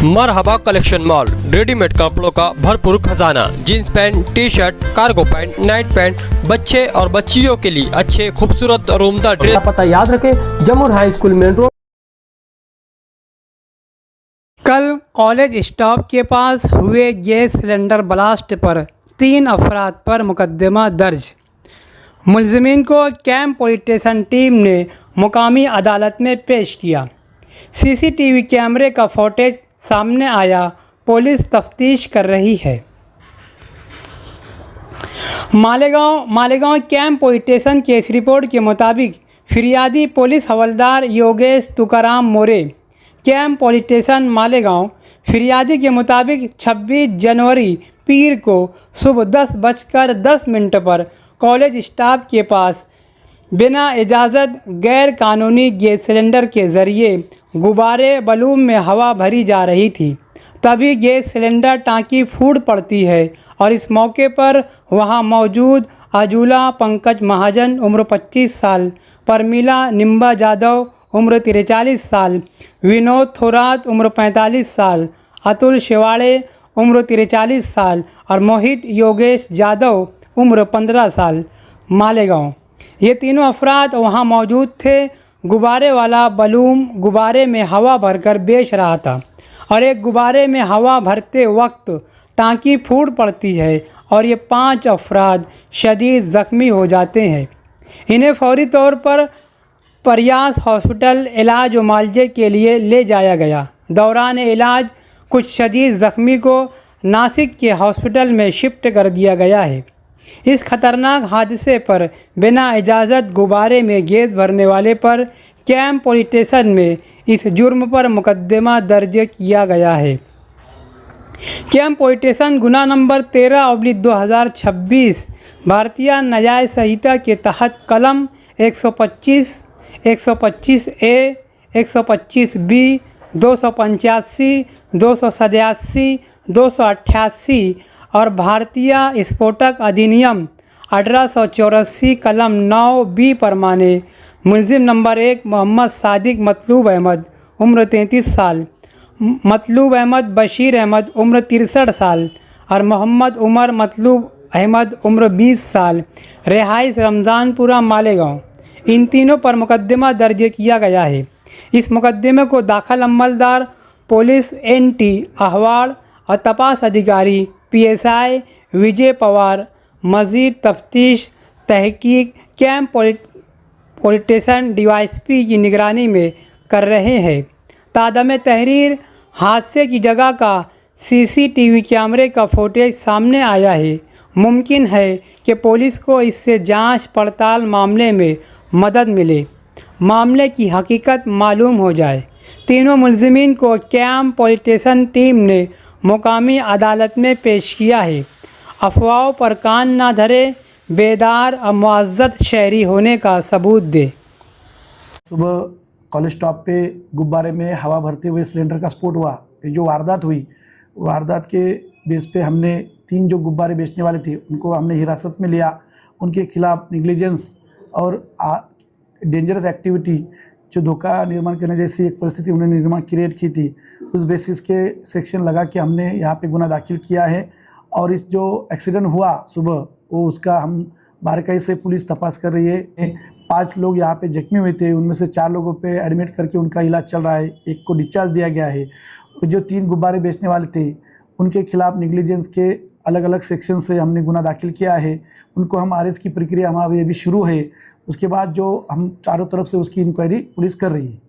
मरहबा collection mall, readymade कपड़ों का भरपूर खजाना। Jeans pant, T shirt, cargo pant, night pant, बच्चे और बच्चियों के लिए अच्छे खूबसूरत और उम्दा ड्रेस। पता याद रखें, जमुर हाई स्कूल मेन रोड। कल कॉलेज स्टॉप के पास हुए गैस सिलेंडर ब्लास्ट पर 3 अफराद पर मुकदमा दर्ज। मुलजिमीन को कैंप पुलिस स्टेशन टीम ने मुकामी अदालत में पेश किया। सीसीटीवी कैमरे का फुटेज सामने आया, पुलिस तफ्तीश कर रही है। मालेगांव कैंप पुलिस स्टेशन की इस रिपोर्ट के मुताबिक फिरियादी पुलिस हवलदार योगेश तुकाराम मोरे, कैंप पुलिस स्टेशन मालेगांव। फिरियादी के मुताबिक 26 जनवरी पीर को सुबह 10:10 पर कॉलेज स्टाफ के पास बिना इजाज़त गैर कानूनी गैस सिलेंडर के ज़रिए गुब्बारे बलून में हवा भरी जा रही थी। तभी गैस सिलेंडर टांकी फूट पड़ती है और इस मौके पर वहां मौजूद अजूला पंकज महाजन उम्र 25 साल, परमीला निम्बा यादव उम्र 43 साल, विनोद थोरात उम्र 45 साल, अतुल शिवाड़े उम्र 43 साल और मोहित योगेश यादव उम्र 15 साल मालेगांव। ये तीनों अफराद वहां मौजूद थे। गुब्बारे वाला बलून गुब्बारे में हवा भरकर बेच रहा था और एक गुब्बारे में हवा भरते वक्त टांकी फूट पड़ती है और ये 5 अफराद शदीद ज़ख्मी हो जाते हैं। इन्हें फौरी तौर पर प्रयास हॉस्पिटल इलाज व मुआवजे के लिए ले जाया गया। दौरान इलाज कुछ शदीद ज़ख्मी को नासिक के हॉस्पिटल में शिफ्ट कर दिया गया है। इस खतरनाक हादसे पर बिना इजाज़त गुब्बारे में गैस भरने वाले पर कैंप पुलिस स्टेशन में इस जुर्म पर मुकदमा दर्ज किया गया है। कैंप पुलिस स्टेशन गुना नंबर 13/2026 भारतीय न्याय संहिता के तहत कलम 125, 125A, 125B, 285, 287, 288 और भारतीय स्फोटक अधिनियम 1884 कलम 9B परमाने मुलजिम नंबर 1 मोहम्मद सादिक मतलूब अहमद उम्र 33 साल, मतलूब अहमद बशीर अहमद उम्र 63 साल और मोहम्मद उमर मतलूब अहमद उम्र 20 साल, रिहाइश रमज़ानपुरा मालेगांव, इन तीनों पर मुकदमा दर्ज किया गया है। इस मुकदमे को दाखिल अमलदार पुलिस NT अहवाड़ और तपास अधिकारी PSI विजय पवार मज़ीद तफ्तीश तहकीक कैंप पुलिस स्टेशन DYSP की निगरानी में कर रहे हैं। तादम तहरीर हादसे की जगह का CCTV कैमरे का फुटेज सामने आया है। मुमकिन है कि पुलिस को इससे जांच पड़ताल मामले में मदद मिले, मामले की हकीकत मालूम हो जाए। तीनों मुलजिमीन को कैंप पुलिस स्टेशन टीम ने मुकामी अदालत में पेश किया है। अफवाहों पर कान ना धरे, बेदार और मुअज़्ज़ज़ शहरी होने का सबूत दे। सुबह कॉलेज स्टॉप पे गुब्बारे में हवा भरते हुए सिलेंडर का स्फोट हुआ। ये जो वारदात हुई, वारदात के बेस पे हमने 3 जो गुब्बारे बेचने वाले थे उनको हमने हिरासत में लिया। उनके खिलाफ नेग्लिजेंस और डेंजरस एक्टिविटी, जो धोखा निर्माण करने जैसी एक परिस्थिति उन्होंने निर्माण क्रिएट की थी, उस बेसिस के सेक्शन लगा के हमने यहाँ पे गुना दाखिल किया है। और इस जो एक्सीडेंट हुआ सुबह, वो उसका हम बारीकाई से पुलिस तपास कर रही है। 5 लोग यहाँ पे जख्मी हुए थे, उनमें से 4 लोगों पे एडमिट करके उनका इलाज चल रहा है, एक को डिस्चार्ज दिया गया है। जो 3 गुब्बारे बेचने वाले थे उनके खिलाफ नेग्लिजेंस के अलग अलग सेक्शन से हमने गुना दाखिल किया है। उनको हम अरेस्ट की प्रक्रिया हमारी अभी शुरू है। उसके बाद जो हम चारों तरफ से उसकी इंक्वायरी पुलिस कर रही है।